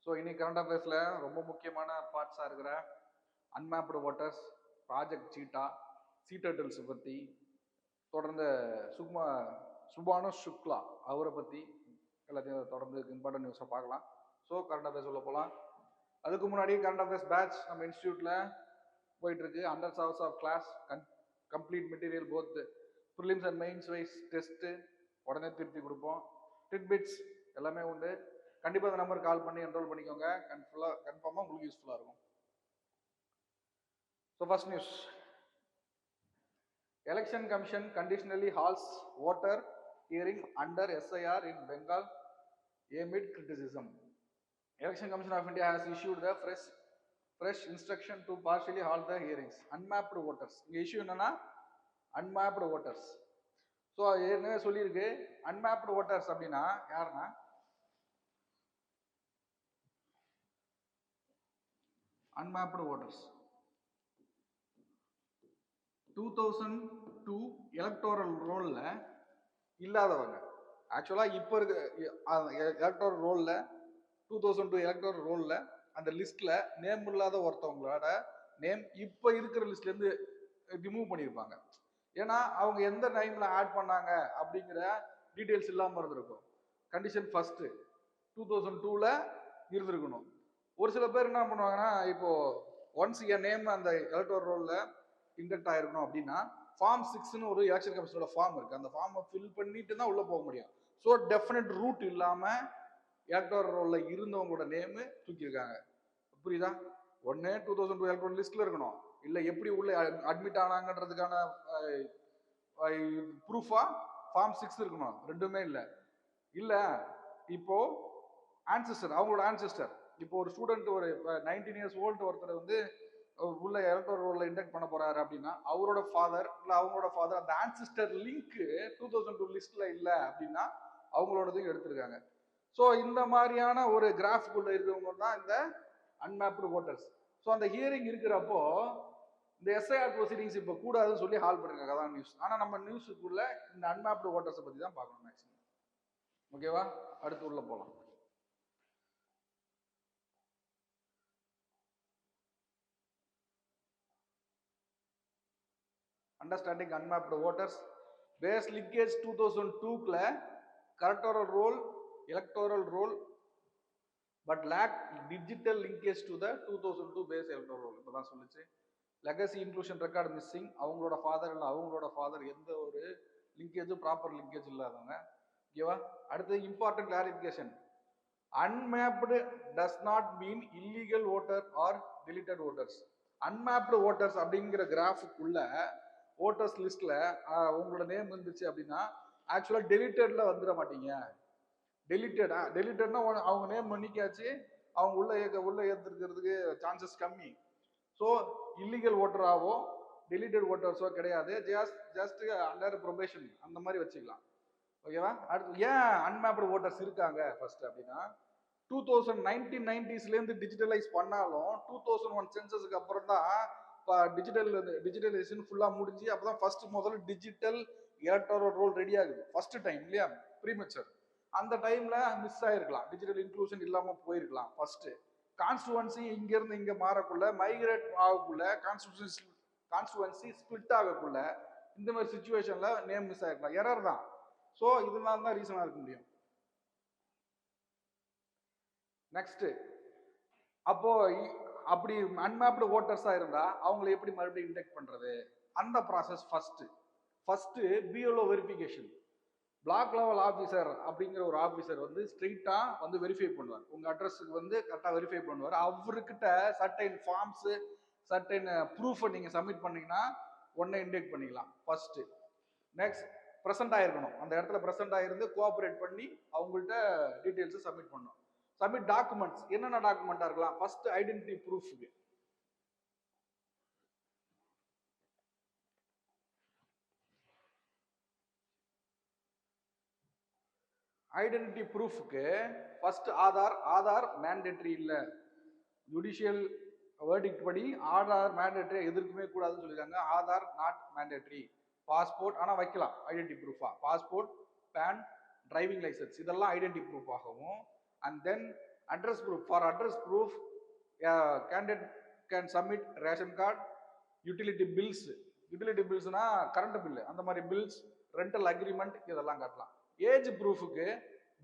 So இன்னைக்கு current அஃபேர்ஸில் ரொம்ப முக்கியமான பார்ட்ஸாக இருக்கிற அன்மேப்டு வாட்டர்ஸ், ப்ராஜெக்ட் சீட்டா, சீட்டர்டில்ஸ் பற்றி, தொடர்ந்து சுபானு சுக்லா அவரை பற்றி எல்லாத்தையும் தொடர்ந்து இம்பார்ட்டன்ட் நியூஸை பார்க்கலாம். ஸோ கரண்ட் அஃபேர்ஸ் உள்ள போகலாம். அதுக்கு முன்னாடி கரண்ட் அஃபேர்ஸ் பேட்ச் நம்ம இன்ஸ்டியூட்டில் போயிட்டுருக்கு. 100 hours of class, complete material, both prelims and mains wise test உடனே திருத்தி கொடுப்போம். டிட்பிட்ஸ் எல்லாமே உண்டு. கண்டிப்பாக அந்த நம்பர் கால் பண்ணி என்ரோல் பண்ணிக்கோங்க. கன்ஃபார்மாக உங்களுக்கு யூஸ்ஃபுல்லாக இருக்கும். So first news, election commission conditionally halts voter hearing under SIR in Bengal amid criticism. Election Commission of India has issued the fresh instruction to partially halt the hearings. Unmapped voters, இங்கே issue என்னன்னா unmapped voters. So ஏற்கனவே சொல்லியிருக்கு. unmapped voters அப்படின்னா யாருன்னா, unmapped voters 2002 electoral ரோல்ல இல்லாதவங்க. ஆக்சுவலாக இப்போ இருக்க எலக்டோரல் ரோல்ல 2002 எலக்டோரல் ரோல்ல அந்த லிஸ்ட்ல நேம் இல்லாத ஒருத்தவங்களோட நேம் இப்போ இருக்கிற லிஸ்ட்ல இருந்து ரிமூவ் பண்ணியிருப்பாங்க. ஏன்னா அவங்க எந்த டைம்ல ஆட் பண்ணாங்க அப்படிங்கிற டீட்டெயில்ஸ் இல்லாமல் இருந்திருக்கும். கண்டிஷன் ஃபர்ஸ்ட் 2002ல இருந்திருக்கணும். ஒரு சில பேர் என்ன பண்ணுவாங்கன்னா, இப்போ ஒன்ஸ் என் நேம் அந்த எலக்டோரல் ரோல்ல இன்டெக்ட் ஆயிருக்கணும் அப்படின்னா ஃபார்ம் 6ன்னு ஒரு எலெக்ஷன் கமிஷனோட ஃபார்ம் இருக்கு. அந்த ஃபார்மை ஃபில் பண்ணிட்டு தான் உள்ள போக முடியும். ஸோ டெஃபினட் ரூட் இல்லாம எலக்டோரல் ரோல்ல இருந்தவங்களோட நேமு தூக்கியிருக்காங்க. புரியுதா? ஒன்னு 2002 எலக்டோரல் லிஸ்ட்ல இருக்கணும், இல்ல எப்படி உள்ள அட்மிட் ஆனாங்கன்றதுக்கான ப்ரூஃபா ஃபார்ம் 6 இருக்கணும். ரெண்டுமே இல்லை. இல்ல இப்போ ஆன்சிஸ்டர், அவங்களோட ஆன்சிஸ்டர், இப்போ ஒரு ஸ்டூடெண்ட் ஒரு 19 years ஓல்டு ஒருத்தர் வந்து உள்ள எலக்டோரல் ரோல்ல இன்டெக்ட் பண்ண போறாரு அப்படின்னா அவரோட ஃபாதர் இல்ல அவங்களோட ஃபாதர் அந்த ஆன்சிஸ்டர் லிங்க் 2002 லிஸ்ட்ல இல்ல அப்படின்னா அவங்களோடதையும் எடுத்திருக்காங்க. ஸோ இந்த மாதிரியான ஒரு கிராஃப்குள்ள இருக்கிறவங்க தான் இந்த அன்மேப்டு ஓட்டர்ஸ். ஸோ அந்த ஹியரிங் இருக்கிறப்போ இந்த எஸ்ஐஆர் ப்ரொசீடிங்ஸ் இப்போ கூடாதுன்னு சொல்லி ஹால் பண்ணிருக்காங்க. அதான் நியூஸ். ஆனால் நம்ம நியூஸுக்குள்ள இந்த அன்மேப்டு ஓட்டர்ஸை பற்றி தான் பார்க்கணும் மேக்ஸிமம். ஓகேவா? அடுத்து உள்ள போகலாம். Understanding unmapped voters base linkage 2002ல electoral roll, electoral roll but lack digital linkage to the 2002 base electoral roll. இப்போதான் சொல்லிச்சு. Legacy inclusion record missing. அவங்களோட ஃபாதர் இல்லை அவங்களோட ஃபாதர் எந்த ஒரு லிங்கேஜும் ப்ராப்பர் லிங்கேஜ் இல்லாதவங்க. ஓகேவா? அடுத்து important clarification, unmapped does not mean illegal voter or deleted voters. Unmapped voters அப்படிங்கிற கிராஃபுக்குள்ள ஓட்டர்ஸ் லிஸ்ட்ல உங்களோட நேம் இருந்துச்சு அப்படின்னா ஆக்சுவலா டெலிட்டட்ல வந்துட மாட்டீங்க. டெலிட்டட்னா அவங்க நேம் பண்ணிக்காச்சு, அவங்க உள்ள ஏத்துறதுக்கு சான்சஸ் கம்மி. ஸோ இல்லீகல் ஓட்டராவோ டெலிட்டட் ஓட்டர்ஸோ கிடையாது. ஜஸ்ட் அண்டர் ப்ரொபேஷன் அந்த மாதிரி வச்சுக்கலாம். ஓகேவா? அடுத்து ஏன் அன்மேப்டு ஓட்டர்ஸ் இருக்காங்க ஃபர்ஸ்ட் அப்படின்னா 1990s டிஜிட்டலைஸ் பண்ணாலும் 2001 சென்சஸ்க்கு அப்புறம் தான் டிஜிட்டலைசேஷன் ஃபுல்லா முடிஞ்சு அப்பதான் ஃபர்ஸ்ட் முதல்ல டிஜிட்டல் எலக்டோரல் ரோல் ரெடி ஆகுது. ஃபர்ஸ்ட் டைம் இல்லையா? ப்ரீமெச்சர். அந்த டைம்ல மிஸ் ஆயிருக்கலாம், டிஜிட்டல் இன்க்ளூஷன் இல்லாம போயிருக்கலாம். ஃபர்ஸ்ட் கான்ஸ்டுவன்சி இங்க இருந்து இங்க மாறக்குள்ள, மைக்ரேட் ஆகக்குள்ள, கான்ஸ்டுவன்சி ஸ்பிளிட் ஆகக்குள்ள இந்த மாதிரி சிச்சுவேஷன்ல நேம் மிஸ் ஆயிருக்கலாம். எரர் தான். ஸோ இதனால தான் ரீசனா இருக்க முடியும். நெக்ஸ்ட், அப்போ அப்படி அன்மேப்டு ஓட்டர்ஸா இருந்தா அவங்களை எப்படி மறுபடியும் இன்டெக்ட் பண்றது? அந்த process first BLO verification. Block level officer அப்படிங்கிற ஒரு ஆஃபீஸர் வந்து ஸ்ட்ரெயிட்டா வந்து வெரிஃபை பண்ணுவார். உங்க அட்ரஸுக்கு வந்து கரெக்டாக வெரிஃபை பண்ணுவார். அவர்கிட்ட சர்டைன் ஃபார்ம்ஸ், சர்டைன் ப்ரூஃபை நீங்க சப்மிட் பண்ணீங்கன்னா உடனே இன்டெக்ட் பண்ணிக்கலாம். ஃபர்ஸ்ட். நெக்ஸ்ட், ப்ரெசென்ட் ஆயிருக்கணும். அந்த இடத்துல ப்ரெசென்ட் ஆயிருந்து கோஆபரேட் பண்ணி அவங்கள்ட்ட டீட்டெயில்ஸ் சப்மிட் பண்ணணும். Submit documents. என்னென்ன டாக்குமெண்டா இருக்கலாம்? ஃபர்ஸ்ட் ஐடென்டிட்டி ப்ரூஃப்க்கு ஐடென்டிட்டி ப்ரூஃப்க்கு ஃபர்ஸ்ட் ஆதார் மேண்டேட்டரி இல்லை. ஜுடிஷியல் வேர்டிக்ட் படி ஆதார் மேண்டேட்டரி எதற்குமே கூடாதுன்னு சொல்லியிருக்காங்க. Aadhaar not mandatory. பாஸ்போர்ட் ஆனால் வைக்கலாம் ஐடென்டிட்டி ப்ரூஃபா. பாஸ்போர்ட், பேன், டிரைவிங் லைசன்ஸ் இதெல்லாம் ஐடென்டிட்டி ப்ரூஃப் ஆகவும், and then Address proof. For address proof, candidate can submit ration card, utility bills. Utility bills-னா கரண்ட் பில், அந்த மாதிரி பில்ஸ், ரெண்டல் அக்ரிமெண்ட் இதெல்லாம் காட்டலாம். ஏஜ் ப்ரூஃபுக்கு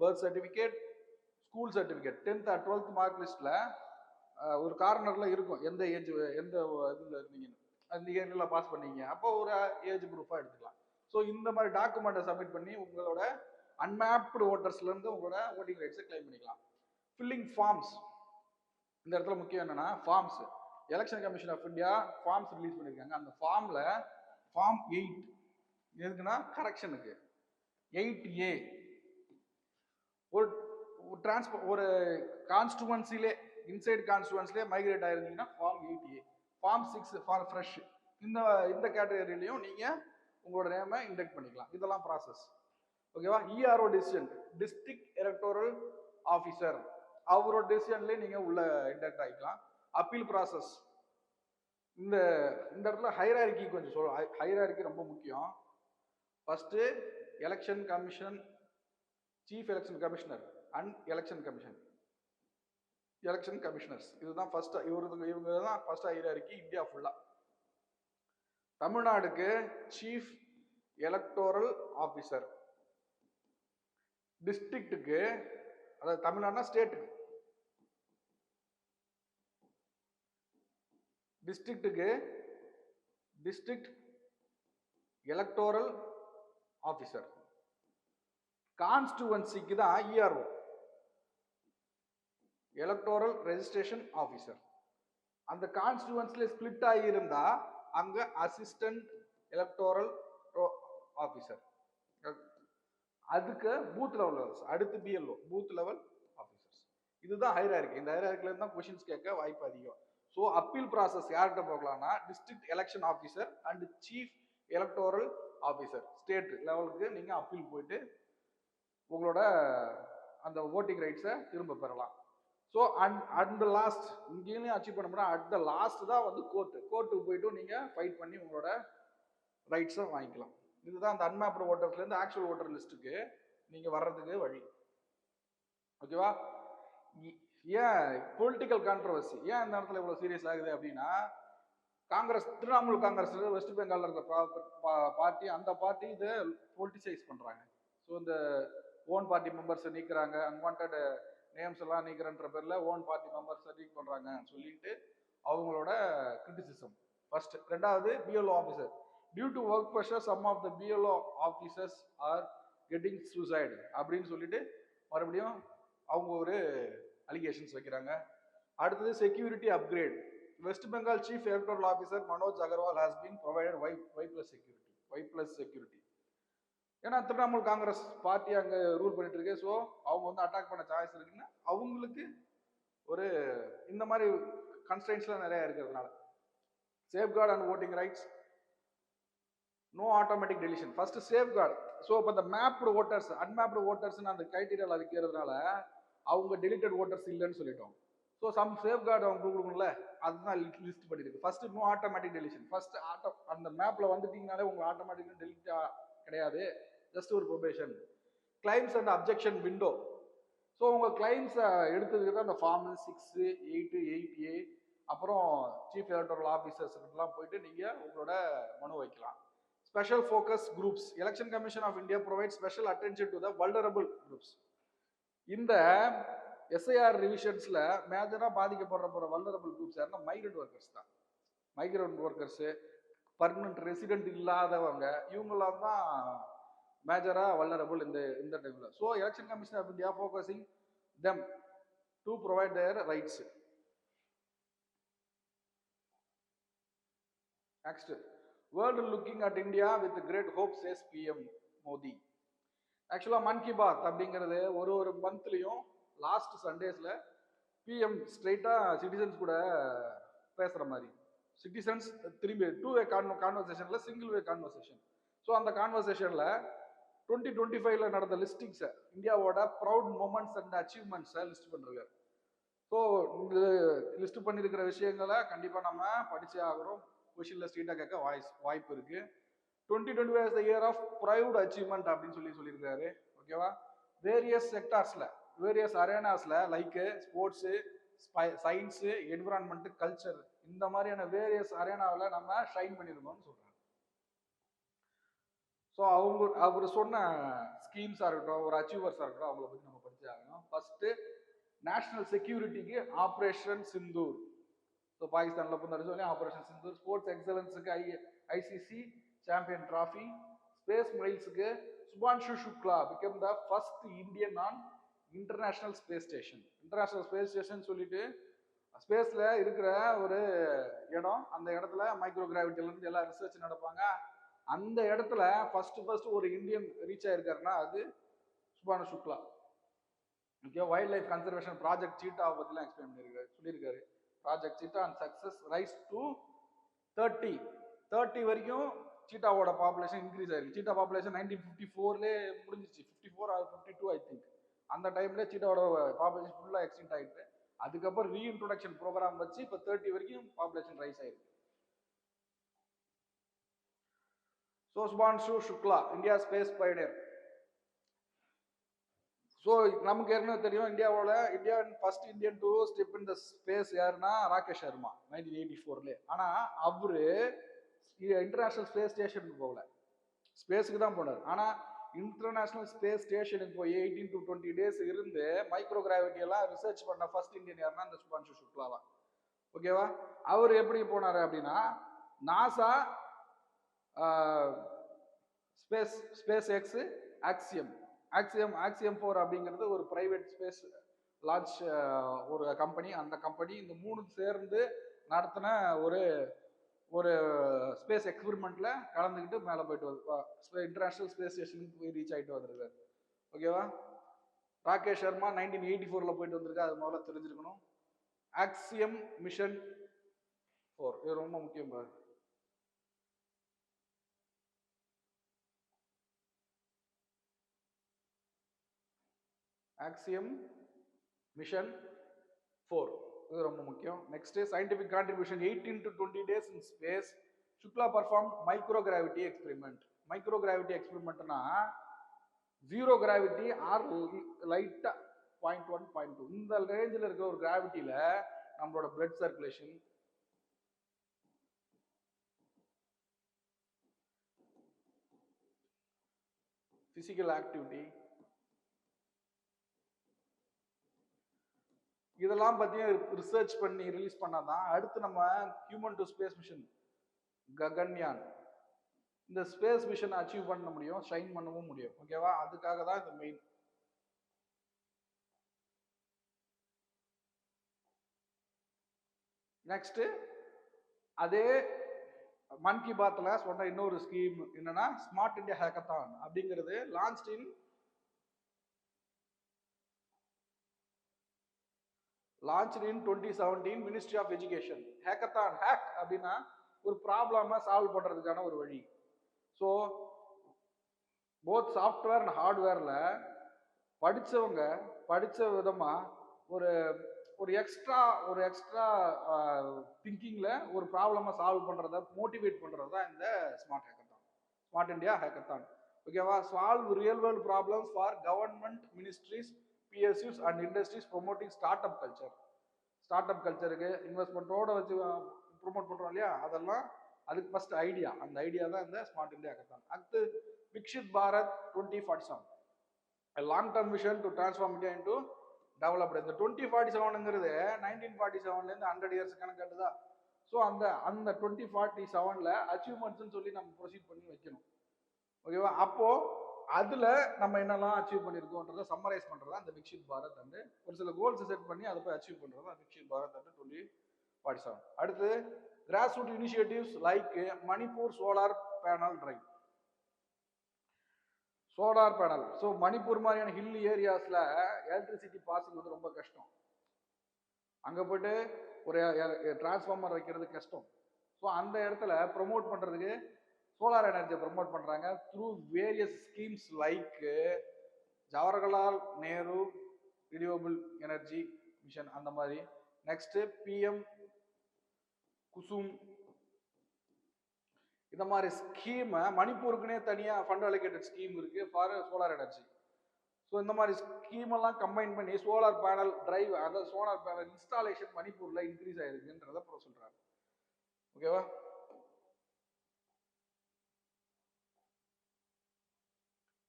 birth certificate, school certificate, 10th or 12th mark லிஸ்ட்ல ஒரு கார்னர்ல இருக்கும் எந்த ஏஜ், எந்த இதுல இருந்தீங்கன்னு, அந்த இயர்ல பாஸ் பண்ணீங்க, அப்போ ஒரு ஏஜ் ப்ரூஃபா எடுத்துக்கலாம். ஸோ இந்த மாதிரி டாக்குமெண்ட்டை சப்மிட் பண்ணி உங்களோட அன்மேப்டு ஓட்டர்ஸ்ல இருந்து உங்களோட ஓட்டிங் ரைட்ஸை கிளைம் பண்ணிக்கலாம். ஃபில்லிங் ஃபார்ம்ஸ், இந்த இடத்துல முக்கியம் என்னன்னா forms. Election commission of India forms release பண்ணியிருக்காங்க. அந்த ஃபார்ம்ல ஃபார்ம் 8 எதுக்குன்னா கரெக்ஷனுக்கு. 8A ஒரு ஒரு கான்ஸ்டுவன்சிலே, இன்சைட் கான்ஸ்டுவன்சிலே மைக்ரேட் ஆயிருந்தீங்கன்னா form 8A. Form 6 for fresh. இந்த கேட்டகரியிலையும் நீங்க உங்களோட நேமை இன்டெக்ட் பண்ணிக்கலாம். இதெல்லாம் ப்ராசஸ். ஓகேவா? ERO decision, district electoral officer, அவரோட டிசிஷன்லேயே நீங்க உள்ள இன்டெக்ட் ஆகிக்கலாம். Appeal process. இந்த இடத்துல ஹைரார்கி கொஞ்சம் ஹைரார்கி ரொம்ப முக்கியம். First election commission, chief election commissioner and election commission, election commissioners, இதுதான் ஃபர்ஸ்ட். இவங்க தான் ஃபர்ஸ்ட் ஹைரார்கி இந்தியா ஃபுல்லா. தமிழ்நாடுக்கு சீஃப் எலக்டோரல் ஆஃபீஸர், டிஸ்ட்ரிக்ட்டுக்கு, அதாவது தமிழ்நாடுனா ஸ்டேட்டுக்கு, டிஸ்ட்ரிக்ட்டுக்கு டிஸ்ட்ரிக்ட் எலக்டோரல் ஆஃபீஸர், கான்ஸ்டுவன்சிக்கு தான் இஆர்ஓ, எலக்டோரல் ரெஜிஸ்ட்ரேஷன் ஆஃபீஸர். அந்த கான்ஸ்டுவன்சில ஸ்பிளிட் ஆகியிருந்தா அங்க அசிஸ்டன்ட் எலக்டோரல் ஆஃபீஸர். அதுக்கு பூத் லெவல், அடுத்து பிஎல்ஓ, பூத் லெவல் ஆஃபீஸர்ஸ். இதுதான் ஹைரார்கி. இந்த ஹைரார்கில இருந்து தான் கொஸ்டின்ஸ் கேட்க வாய்ப்பு அதிகம். ஸோ அப்பீல் ப்ராசஸ் யார்கிட்ட போகலாம்னா district election officer and chief electoral officer, state லெவலுக்கு நீங்க அப்பீல் போயிட்டு உங்களோட அந்த ஓட்டிங் ரைட்ஸை திரும்ப பெறலாம். ஸோ அட் லாஸ்ட், இங்கேயும் அச்சீவ் பண்ண முடியாது, அட் த லாஸ்ட் தான் வந்து கோர்ட்டுக்கு போயிட்டு நீங்க ஃபைட் பண்ணி உங்களோட ரைட்ஸை வாங்கிக்கலாம். இதுதான் அந்த அன்மேப்டு ஓட்டர்ஸ்லேருந்து ஆக்சுவல் ஓட்டர் லிஸ்ட்டுக்கு நீங்க வர்றதுக்கு வழி. ஓகேவா? ஏன் பொலிட்டிக்கல் கான்ட்ரவர்சி ஏன் இந்த இடத்துல இவ்வளவு சீரியஸ் ஆகுது அப்படின்னா, காங்கிரஸ், திரிணாமுல் காங்கிரஸ் வெஸ்ட் பெங்கால்ல இருக்கிற பார்ட்டி, அந்த பார்ட்டி இதை பொலிட்டிசைஸ் பண்றாங்க. ஸோ இந்த ஓன் பார்ட்டி மெம்பர்ஸை நீக்கிறாங்க, அன்வான்ட் நேம்ஸ் எல்லாம் நீக்கிறன்ற பேர்ல ஓன் பார்ட்டி மெம்பர்ஸை நீக் பண்றாங்க சொல்லிட்டு அவங்களோட கிரிட்டிசிசம் ஃபர்ஸ்ட். ரெண்டாவது BLO officer, due to work pressure some of the BLO officers are getting suicide அப்படின்னு சொல்லிட்டு மறுபடியும் அவங்க ஒரு அலிகேஷன்ஸ் வைக்கிறாங்க. அடுத்தது security upgrade. West Bengal chief electoral officer Manoj Agarwal has been provided Y plus security. ஏன்னா திரிணாமுல் காங்கிரஸ் பார்ட்டி அங்கே ரூல் பண்ணிட்டு இருக்கு. ஸோ அவங்க வந்து அட்டாக் பண்ண சாய்ஸ் இருக்குன்னு அவங்களுக்கு ஒரு இந்த மாதிரி கன்ஸ்ட்ரெயின்ஸ்லாம் நிறைய இருக்கிறதுனால. Safeguard and voting rights, no automatic deletion. First safeguard. So இப்போ இந்த மேப்டு ஓட்டர்ஸ், அன்மேப்டு ஓட்டர்ஸ்ன்னு அந்த கிரைட்டீரியாவில் வைக்கிறதுனால அவங்க டெலிட்டட் ஓட்டர்ஸ் இல்லைன்னு சொல்லிட்டோம். ஸோ சம் சேஃப்கார்டு அவங்க கொடுக்கணும்ல, அதுதான் லிஸ்ட் பண்ணிருக்கு. First no automatic deletion. First அந்த மேப்ல வந்துட்டீங்கனாலே உங்களுக்கு ஆட்டோமேட்டிக் டெலிட் கிடையாது, ஜஸ்ட் ஒரு probation. Claims and objection window. So உங்க கிளைம்ஸை எடுத்ததுக்கு தான் அந்த ஃபார்ம் 6, 8, 8A, அப்புறம் சீஃப் எலக்டோரல் ஆஃபீஸர்ஸ்லாம் போயிட்டு நீங்க உங்களோட மனு வைக்கலாம். Special focus groups. Election commission of India provide special attention to the vulnerable groups. இந்த எஸ்ஐஆர் ரிவிஷன்ஸ்ல மேஜரா பாதிக்கப்படுற வல்னரபிள் குரூப்ஸ் யாருன்னா மைக்ரண்ட் ஒர்க்கர்ஸ் தான். மைக்ரண்ட் ஒர்க்கர்ஸ், பர்மனன்ட் ரெசிடென்ட் இல்லாதவங்க, இவங்களாம் தான் மேஜரா வல்னரபிள் இந்த டைம்ல. So election commission of India focusing them to provide their rights. Next, world looking at India with great hope, says PM Modi. ஆக்சுவலா மன் கி பாத் அப்படிங்கிறது ஒரு மந்த்லயும் லாஸ்ட் சண்டேஸ்ல பிஎம் ஸ்ட்ரைட்டா சிட்டிசன்ஸ் கூட பேசுற மாதிரி. சிட்டிசன்ஸ் திரும்பி 2-வே கான்வர்சேஷன்ல சிங்கிள் வே கான்வர்சேஷன். ஸோ அந்த கான்வர்சேஷன்ல 2025ல நடந்த லிஸ்டிங்ஸை, இந்தியாவோட ப்ரௌட் மூமெண்ட்ஸ் அண்ட் அச்சீவ்மெண்ட்ஸை லிஸ்ட் பண்ணிருக்காரு. ஸோ இந்த லிஸ்ட் பண்ணியிருக்கிற விஷயங்களை கண்டிப்பா நம்ம படிச்சே ஆகிறோம். கொஸ்டின்ல ஸ்ட்ரீட்டா கேட்க வாய்ப்பு இருக்கு. 2025 is the year of proud achievement அப்படின்னு சொல்லியிருக்காரு. ஓகேவா? வேரியஸ் செக்டார்ஸ்ல வேரியஸ் அரேனாஸ்ல like sports, science, environment, culture இந்த மாதிரியான வேரியஸ் அரேனாவில் நம்ம ஷைன் பண்ணியிருக்கோம்னு சொல்றாங்க. ஸோ அவர் சொன்ன ஸ்கீம்ஸாக இருக்கட்டும், ஒரு அச்சீவர்ஸாக இருக்கட்டும், அவங்கள பற்றி நம்ம படிச்சு ஆகணும். ஃபர்ஸ்ட் நேஷனல் செக்யூரிட்டிக்கு ஆப்ரேஷன் சிந்தூர். ஸோ பாகிஸ்தானில் இப்போ நடந்து ஆப்ரேஷன் சிந்தூர். ஸ்போர்ட்ஸ் எக்ஸலன்ஸுக்கு ஐசிசி சாம்பியன் டிராஃபி. ஸ்பேஸ் மைல்ஸுக்கு Shubhanshu Shukla become the first Indian on international space station. International space station சொல்லிட்டு ஸ்பேஸ்ல இருக்கிற ஒரு இடம், அந்த இடத்துல மைக்ரோ கிராவிட்டில இருந்து எல்லா ரிசர்ச் நடப்பாங்க. அந்த இடத்துல ஃபர்ஸ்ட் ஒரு இந்தியன் ரீச் ஆயிருக்காருன்னா அது சுபானு Shukla. Okay, wildlife conservation project சீட்டாவை பத்திலாம் எக்ஸ்பிளைன் பண்ணியிருக்காரு, சொல்லியிருக்காரு. Project cheetah and success rise to 30 வரைக்கும் சீட்டாவோட பாப்புலேஷன் இன்க்ரீஸ் ஆயிருக்கு. சீட்டா பாப்புலேஷன் 1954லே முடிஞ்சிச்சு, 54 ஆர் 52 ஐ திங்க். அந்த டைம்ல சீட்டாவோட பாப்புலேஷன் ஃபுல்லா எக்ஸ்டிங்ட் ஆயிட்டு அதுக்கப்புறம் ரீஇன்ட்ரோடக்ஷன் ப்ரோக்ராம் வச்சு இப்போ 30 வரைக்கும் பாப்புலேஷன் ரைஸ் ஆயிருக்கு. So Shubhanshu Shukla India space Pioneer. So நமக்கு ஏற்கனவே தெரியும் India first Indian to step in the space யாருன்னா ராகேஷ் சர்மா 1984ல. ஆனா அவரு இன்டர்நேஷனல் ஸ்பேஸ் ஸ்டேஷனுக்கு போகல, ஸ்பேஸுக்கு தான் போனார். ஆனா இன்டர்நேஷனல் ஸ்பேஸ் ஸ்டேஷனுக்கு போய் 18 to 20 days இருந்து மைக்ரோ கிராவிட்டி எல்லாம் ரிசர்ச் பண்ண ஃபர்ஸ்ட் இந்தியன் யாருன்னா இந்த சுபான்ஷு சுக்லா தான். ஓகேவா? அவர் எப்படி போனாரு அப்படின்னா நாசா ஸ்பேஸ் எக்ஸ் ஆக்சியம் 4 அப்படிங்கிறது ஒரு பிரைவேட் ஸ்பேஸ் லான்ச் ஒரு கம்பெனி. அந்த கம்பெனி இந்த 3 சேர்ந்து நடத்தின ஒரு ஸ்பேஸ் எக்ஸ்பெரிமெண்ட்ல கலந்துக்கிட்டு மேலே போயிட்டு வந்து இன்டர்நேஷனல் ஸ்பேஸ் ஸ்டேஷனுக்கு போய் ரீச் ஆகிட்டு வந்திருக்காரு. ஓகேவா? ராகேஷ் சர்மா 1984ல போயிட்டு வந்திருக்காரு, அது முதல்ல தெரிஞ்சிருக்கணும். ஆக்சியம் மிஷன் 4 இது ரொம்ப முக்கியம். ஆக்சியம் மிஷன் 4 இது ரொம்ப முக்கியம். Next scientific contribution 18 to 20 days in space. Shukla perform microgravity experiment. Microgravity எக்ஸ்பெரிமெண்ட்னா ஜீரோ கிராவிட்டி ஆர் லைட்டா 0.1 0.2 இந்த ரேஞ்சில் இருக்கிற ஒரு கிராவிட்டியில நம்மளோட பிளட் சர்க்குலேஷன், பிசிக்கல் ஆக்டிவிட்டி இதெல்லாம் பத்தியும் ரிசர்ச் பண்ணி ரிலீஸ் பண்ணாதான் அடுத்து நம்ம human to space mission Gaganyaan இந்த ஸ்பேஸ் மிஷன் அச்சீவ் பண்ண முடியும், ஷைன் பண்ணவும் முடியும். ஓகேவா? அதுக்காக தான் இந்த மெயின். நெக்ஸ்ட் அதே மன் கி பாத்ல சொன்ன இன்னொரு ஸ்கீம் என்னன்னா ஸ்மார்ட் இந்தியா ஹேக்கத்தான் அப்படிங்கிறது launch in 2017 ministry of education. Hackathon அப்படின்னா ஒரு ப்ராப்ளமை சால்வ் பண்றதுக்கான ஒரு வழி. ஸோ போத் சாஃப்ட்வேர் அண்ட் ஹார்ட்வேர்ல படிச்சவங்க படிச்ச விதமா ஒரு எக்ஸ்ட்ரா திங்கிங்ல ஒரு ப்ராப்ளமை சால்வ் பண்றத மோட்டிவேட் பண்றது தான் இந்த ஸ்மார்ட் இந்தியா ஹேக்கத்தான். ஓகேவா? Solve real world problems for government ministries, PSUs and industries promoting startup culture. Startup கல்ச்சருக்கு இன்வெஸ்ட்மெண்ட்டோட வச்சு ப்ரொமோட் பண்றோம் இல்லையா, அதெல்லாம் அதுக்கு ஃபர்ஸ்ட் ஐடியா. அந்த ஐடியா தான் இந்த ஸ்மார்ட் இந்தியா ஹேக்கத்தான். அடுத்து Viksit Bharat 2047 long term vision to transform India into developed. இந்த 2047ங்கிறது 1947ல இருந்து 100 இயர்ஸ் கணக்காட்டுதா. ஸோ அந்த 2047ல அச்சீவ்மெண்ட்ஸ்ன்னு சொல்லி நம்ம ப்ரொசீட் பண்ணி வைக்கணும். ஓகேவா? அப்போ அதுல நம்ம என்னெல்லாம் அச்சீவ் பண்ணிருக்கோன்றத சம்மரைஸ் பண்றதா அந்த விக்ஷித் பாரத் அண்ட் ஒரு சில கோல்ஸ் செட் பண்ணி அதை போய் அச்சீவ் பண்றது அந்த விக்ஷித் பாரத் அண்ட் 2047. அடுத்து grass root initiatives like Manipur solar panel drive. Solar panel. So Manipur மாதிரியான ஹில் ஏரியாஸ்ல எலக்ட்ரிசிட்டி பாசிங் வந்து ரொம்ப கஷ்டம். அங்க போயிட்டு ஒரு டிரான்ஸ்ஃபார்மர் வைக்கிறது கஷ்டம். ஸோ அந்த இடத்துல ப்ரொமோட் பண்றதுக்கு சோலார் எனர்ஜியை ப்ரொமோட் பண்றாங்க through various schemes like Jawaharlal Nehru renewable energy mission அந்த மாதிரி. நெக்ஸ்ட் PM குசும் இந்த மாதிரி ஸ்கீம் மணிப்பூருக்குனே தனியா ஃபண்ட் அலோகேட்டட் ஸ்கீம் இருக்கு ஃபார் சோலார் எனர்ஜி. ஸோ இந்த மாதிரி ஸ்கீம் எல்லாம் கம்பைன் பண்ணி சோலார் பேனல் டிரைவ், அந்த சோலார் பேனல் இன்ஸ்டாலேஷன் மணிப்பூர்ல இன்க்ரீஸ் ஆயிருக்குன்றத அப்புறம் சொல்றாங்க. ஓகேவா?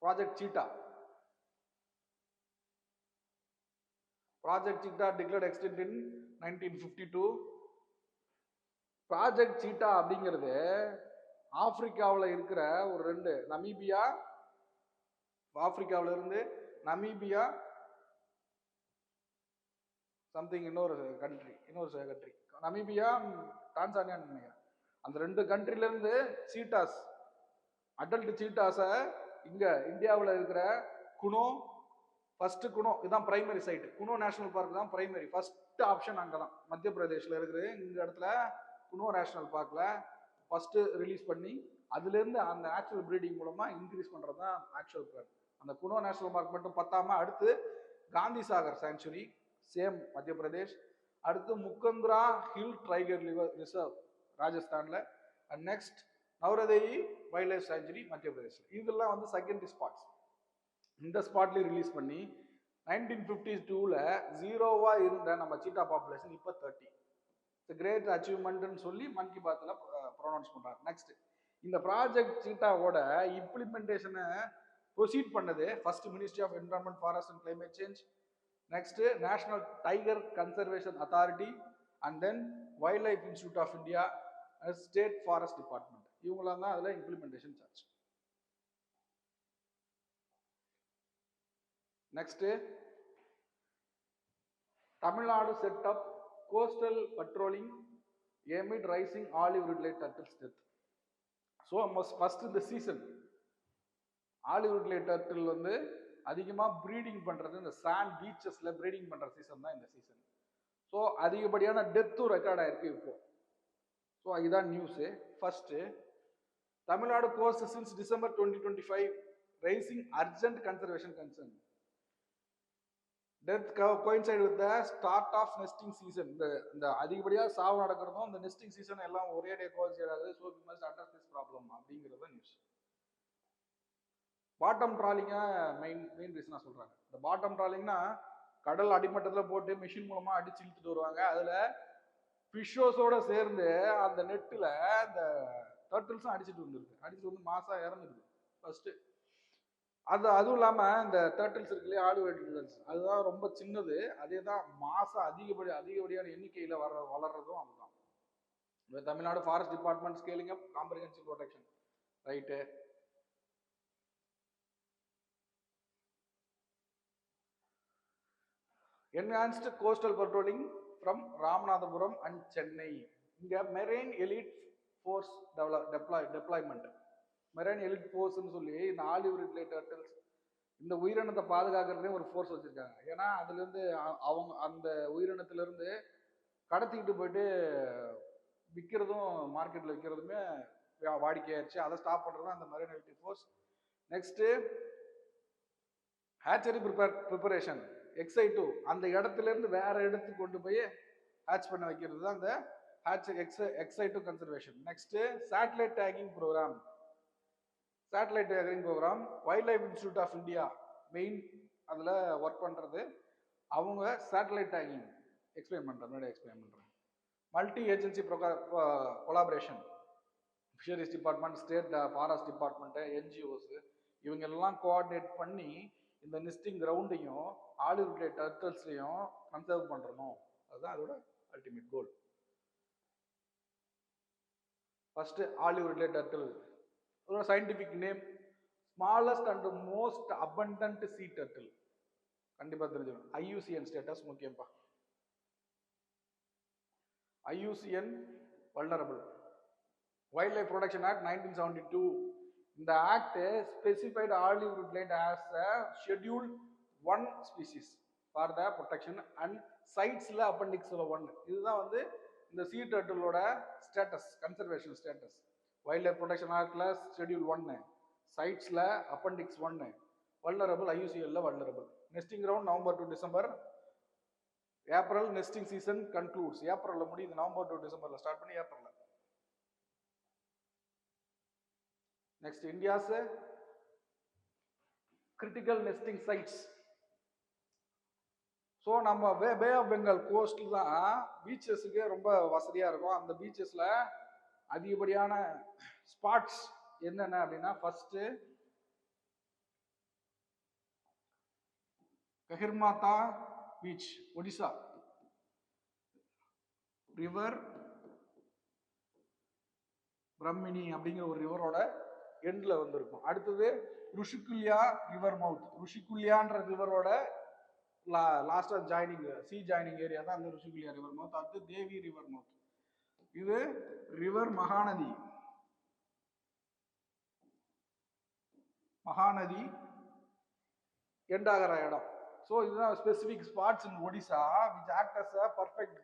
ப்ராஜெக்ட் சீட்டா. ப்ராஜெக்ட் சீட்டா டிக்ளேர்ட் எக்ஸ்டெண்ட் இன் 1952. ப்ராஜெக்ட் சீட்டா அப்படிங்கிறது ஆப்பிரிக்காவில் இருக்கிற ஒரு 2 நமீபியா, ஆப்பிரிக்காவில இருந்து நமீபியா, சம்திங் இன்னொரு கண்ட்ரி, நமீபியா, டான்சானியான்னு நினைக்கிறேன். அந்த 2 கண்ட்ரில இருந்து சீட்டாஸ், அடல்ட் சீட்டாஸை இங்க இந்தியாவில் இருக்கிற குனோ, ஃபர்ஸ்ட் குனோ, இதுதான் primary side. Kuno national park தான் பிரைமரி, ஃபர்ஸ்ட் ஆப்ஷன் அங்கே தான் மத்திய பிரதேஷ்ல இருக்குது. இந்த இடத்துல குனோ நேஷனல் பார்க்ல ஃபர்ஸ்ட் ரிலீஸ் பண்ணி அதுலேருந்து அந்த ஆக்சுவல் ப்ரீடிங் மூலமா இன்க்ரீஸ் பண்றது தான் ஆக்சுவல் பிளான். அந்த குனோ நேஷனல் பார்க் மட்டும் பத்தாம அடுத்து காந்தி சாகர் சாங்சுரி, சேம் மத்திய பிரதேஷ். அடுத்து முக்கந்திரா ஹில் டைகர் ரிசர்வ் ராஜஸ்தான்ல. And next Nauradehi wildlife sanctuary Madhya Pradesh. இதெல்லாம் வந்து செகண்டரி ஸ்பாட்ஸ். இந்த ஸ்பாட்லேயும் ரிலீஸ் பண்ணி 1952ல 0வா இருந்த நம்ம சீட்டா பாப்புலேஷன் இப்போ 30. இட்ஸ் கிரேட் அச்சீவ்மெண்ட்னு சொல்லி மன் கி பாத்ல ப்ரொனவுன்ஸ் பண்றாங்க. நெக்ஸ்ட், இந்த ப்ராஜெக்ட் சீட்டாவோட இம்ப்ளிமெண்டேஷனை ப்ரொசீட் பண்ணது first ministry of environment, forest and climate change, next national tiger conservation authority, and then wild life institute of India, state forest department. இவங்களாம் தான் அதில் implementation charge. Next, Tamil Nadu set up coastal patrolling amid rising olive ridley turtles death. So first இந்த season olive ridley turtle வந்து அதிகமாக breeding பண்ணுறது இந்த sand பீச்சஸ்ல breeding பண்ணுற சீசன் தான் இந்த சீசன். ஸோ அதிகப்படியான டெத்தும் ரெக்கார்ட் ஆயிருக்கு இப்போ. ஸோ இதுதான் news. First, Tamil Nadu coast since December 2025 rising urgent conservation concern. Death coincide with the start of nesting season. இந்த அதிகப்படியாக சாவு நடக்கிறதும் இந்த நெஸ்டிங் சீசன் எல்லாம் ஒரே டே கோயின்சைட் ஆகுது. So we must address this problem அப்படிங்கிறத நியூஸ். பாட்டம் ட்ராலிங்கா மெயின் ரீசனாக சொல்றாங்க. இந்த பாட்டம் ட்ராலிங்னா கடல் அடிமட்டத்தில் போட்டு மிஷின் மூலமா அடிச்சு இழுத்துட்டு வருவாங்க. அதுல ஃபிஷ்ஷோஸோட சேர்ந்து அந்த நெட்டில் இந்த டர்ட்டில்ஸும் அடிச்சுட்டு வந்து மாசா இறந்துடுது ஃபர்ஸ்ட். அதுவும் இல்லாம இந்த டர்ட்டில்ஸ் இருக்கு இல்லையா, ஆலிவ் டர்ட்டில்ஸ், அதுதான் ரொம்ப சின்னது. அதே தான் மாசம் அதிகப்படியான எண்ணிக்கையில வளர்றதும் அதுதான். Tamil Nadu forest department scaling up comprehensive protection. Right. Enhanced coastal patrolling from Ramanathapuram and Chennai. இங்க marine elite force deployment. Marine elite ஃபோர்ஸ்ன்னு சொல்லி இந்த ஆலிவ் ரிட்லே டர்ட்டில்ஸ் இந்த உயிரினத்தை பாதுகாக்கிறதே ஒரு ஃபோர்ஸ் வச்சிருக்காங்க. ஏன்னா அதுல இருந்து அவங்க அந்த உயிரினத்துல இருந்து கடத்திக்கிட்டு போயிட்டு விற்கிறதும் மார்க்கெட்ல விற்கிறதுமே வாடிக்கையாயிருச்சு. அதை ஸ்டாப் பண்றது அந்த marine elite force. Next, hatchery preparation XI2 அந்த இடத்துல இருந்து வேற இடத்துக்கு கொண்டு போய் ஹேட்ச் பண்ண வைக்கிறது தான் அந்த XI2 conservation. Next, satellite tagging program. Satellite tagging program wild life institute of India main அதில் ஒர்க் பண்ணுறது. அவங்க சேட்டலைட் டேகிங் எக்ஸ்பிளைன் பண்ணுறேன். Multi agency collaboration, fisheries department, state forest department, NGOs இவங்க எல்லாம் கோஆர்டினேட் பண்ணி இந்த நெஸ்டிங் கிரவுண்டையும் ஆலிவ் ரிட்லே டர்ட்டில்ஸையும் கன்சர்வ் பண்ணுறணும். அதுதான் அதோட ultimate goal. First, olive ridley turtle. அதோட scientific name smallest and most abundant sea turtle. கண்டிப்பா தெரிஞ்சுக்கணும். IUCN ஸ்டேட்டஸ் முக்கியம்பா. IUCN vulnerable. Wildlife protection act 1972. இந்த act specified olive ridley as a scheduled 1 species for the protection and சைட்ஸ்ல அப்பெண்டிக்ஸ்ல 1. இதுதான் வந்து இந்த சீ டர்ட்டிலோட status, conservation status. Wildlife protection ஆக்ட்ல ஷெட்யூல் 1, சைட்ஸ்ல அப்பெண்டிக்ஸ் 1, வல்னரபிள் IUCNல vulnerable. Nesting ground November to December. April nesting season concludes. ஏப்ரல்ல முடியுது, நவம்பர் டு டிசம்பர்ல ஸ்டார்ட் பண்ணி ஏப்ரல்ல. Next, India's critical nesting sites. So நம்ம பே ஆஃப் பெங்கால் கோஸ்டில் தான் பீச்சஸுக்கு ரொம்ப வசதியாக இருக்கும். அந்த பீச்சஸில் அதிகப்படியான ஸ்பாட்ஸ் என்னென்ன அப்படின்னா, ஃபர்ஸ்ட் கஹிர்மாத்தா பீச், ஒடிசா, ரிவர் பிரம்மினி அப்படிங்கிற ஒரு ரிவரோட எண்ட்ல வந்திருக்கும். அடுத்தது ருஷிகுல்யா ரிவர் மவுத், ருஷிகுல்யான்ற ரிவரோட லாஸ்டா ஜாயினிங் சி ஜாயினிங் ஏரியா தான் அந்த ருஷிகுல்யா ரிவர் மவுத். அடுத்து தேவி ரிவர் மவுத், இது ரிவர் மகாநதி, மகாநதி எண்ட் ஆகிற இடம். ஸோ இதுதான் specific spots in Odisha which act as a perfect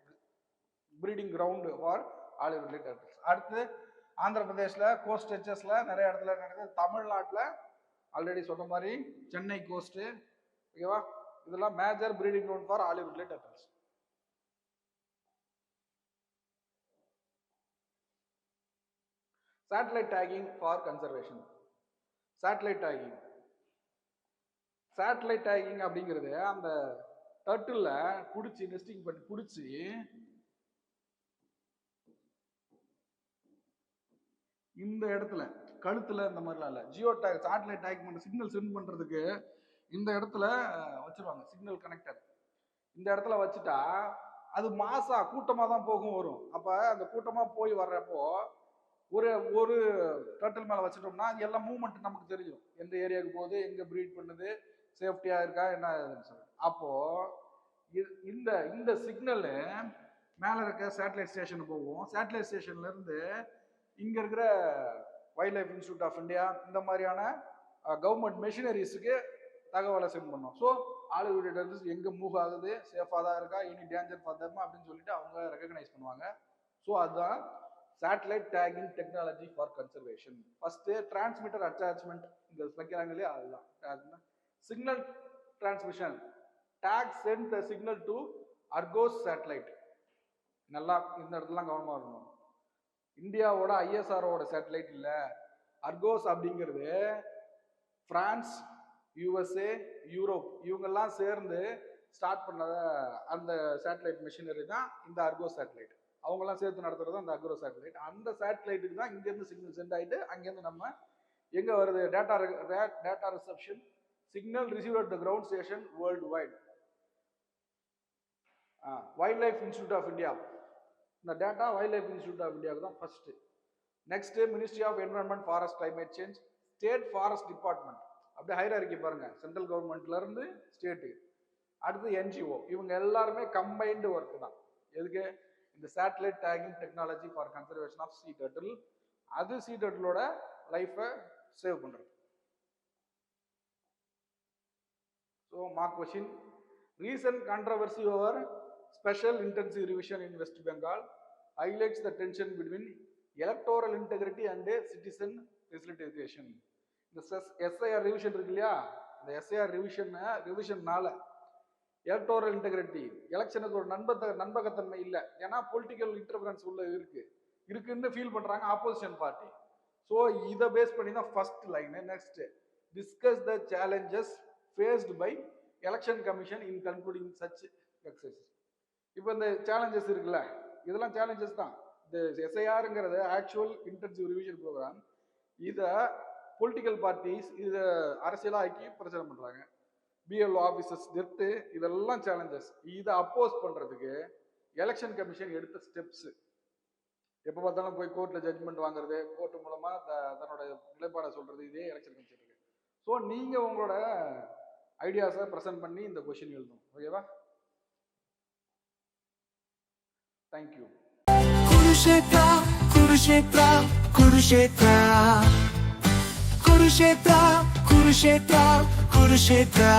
breeding ground for olive ridley turtles. அடுத்து ஆந்திர பிரதேஷ்ல கோஸ்ட் ஸ்ட்ரெச்சஸ்ல நிறைய இடத்துல நடக்குது. தமிழ்நாட்டில் ஆல்ரெடி சொன்ன மாதிரி சென்னை கோஸ்ட், ஓகேவா, இதெல்லாம் major breeding ground for olive ridley turtles. Satellite tagging for conservation. Satellite tagging அப்படிங்கிறது அந்த டர்ட்டில் பிடிச்சி நெஸ்டிங் பண்ணி பிடிச்சி இந்த இடத்துல கழுத்துல இந்த மாதிரிலாம் இல்லை, ஜியோ டேக் சேட்டலைட் டேக் பண்ண சிக்னல் சென்ட் பண்றதுக்கு இந்த இடத்துல வச்சிருவாங்க சிக்னல் கனெக்டர். இந்த இடத்துல வச்சுட்டா அது மாசா கூட்டமா தான் போகும் வரும். அப்ப அந்த கூட்டமா போய் வர்றப்போ ஒரு டர்ட்டில் மேல வச்சுட்டோம்னா எல்லாம் மூவ்மெண்ட் நமக்கு தெரியும், எந்த ஏரியாவுக்கு போகுது, எங்க ப்ரீட் பண்ணுது, சேஃப்டியா இருக்கா என்ன சொல்லி. அப்போ இந்த சிக்னல் மேல இருக்க சேட்டலைட் ஸ்டேஷன் போகும். சேட்டலைட் ஸ்டேஷன்ல இருந்து இங்க இருக்கிற wild life institute of India இந்த மாதிரியான கவர்மெண்ட் மெஷினரிஸுக்கு தகவலை சென்ட் பண்ணோம். ஸோ ஆலிவ் ரிட்லே டர்ட்டில்ஸ் எங்க மூவ் ஆகுது, சேஃபாக தான் இருக்கா, எனி டேஞ்சர் ஃபார் தம் அப்படின்னு சொல்லிட்டு அவங்க ரெகக்னைஸ் பண்ணுவாங்க. ஸோ அதுதான் satellite tagging technology for conservation. First transmitter attachment இங்க வைக்கிறாங்க இல்லையா, அதுதான் signal transmission. Tag send the signal to Argos satellite. நல்லா இந்த இடத்துல கவனமா இருக்கணும். இந்தியாவோட ஐஎஸ்ஆரோட சேட்டலைட் இல்ல, அர்கோஸ் அப்படிங்கிறது பிரான்ஸ், யுஎஸ்ஏ, யூரோப் இவங்கெல்லாம் சேர்ந்து ஸ்டார்ட் பண்ண அந்த சேட்டலைட் மிஷினரி தான் இந்த அர்கோஸ் சேட்டலைட். அவங்கெல்லாம் சேர்த்து நடத்துறது அந்த அர்கோஸ் சேட்டலைட். அந்த சேட்டலைட்டுக்கு தான் இங்கேருந்து சிக்னல் சென்ட் ஆகிட்டு அங்கேருந்து நம்ம எங்க வருது data reception signal receive at the ground station worldwide. Wild life institute of India, இந்த data wild life institute of இந்தியாவுக்கு தான் first. Next ministry of environment, forest, climate change, state forest department. அப்படியே hierarchy பாருங்க, central கவர்மெண்ட்ல இருந்து state. அடுத்து NGO, இவங்க எல்லாருமே கம்பைன்டு ஒர்க் தான். எதுக்கு? இந்த satellite tagging technology for conservation of sea turtle. அது சீ டர்ட்டிலோட லைஃபை சேவ் பண்றது. So mark question, recent controversy over special intensive revision in West Bengal highlights the tension between electoral integrity and citizen facilitation. இந்த SIR revision இருக்கு இல்லையா, இந்த SIR ரிவிஷன்னால electoral integrity, எலெக்ஷனுக்கு ஒரு நண்பகத்தன்மை இல்லை. ஏன்னா பொலிட்டிக்கல் இன்டர்ஃபரன்ஸ் உள்ள இருக்குன்னு ஃபீல் பண்றாங்க ஆப்போசிஷன் பார்ட்டி. ஸோ இதை பேஸ் பண்ணி தான் first line. Next, discuss the challenges faced by election commission in concluding such exercise. இப்போ இந்த சேலஞ்சஸ் இருக்குல்ல, இதெல்லாம் சேலஞ்சஸ் தான். இந்த எஸ்ஐஆருங்கிறது ஆக்சுவல் இன்டென்சிவ் ரிவிஷன் ப்ரோக்ராம். இதை பொலிட்டிக்கல் பார்ட்டிஸ் இதை அரசியலாக்கி பிரச்சனை பண்றாங்க. பிஎல்ஓ ஆஃபீஸர்ஸ் டெத்து, இதெல்லாம் சேலஞ்சஸ். இதை அப்போஸ் பண்றதுக்கு எலெக்ஷன் கமிஷன் எடுத்த ஸ்டெப்ஸ். எப்போ பார்த்தாலும் போய் கோர்ட்ல ஜட்ஜ்மெண்ட் வாங்குறது, கோர்ட் மூலமா தன்னோட நிலைப்பாடை சொல்றது, இதே எலெக்ஷன் கமிஷன் இருக்கு. ஸோ நீங்க உங்களோட ஐடியாஸை ப்ரெசென்ட் பண்ணி இந்த கொஸ்டின் எழுதணும். ஓகேவா? Thank you. Kurukshetra, Kurukshetra, Kurukshetra, Kurukshetra, Kurukshetra, Kurukshetra.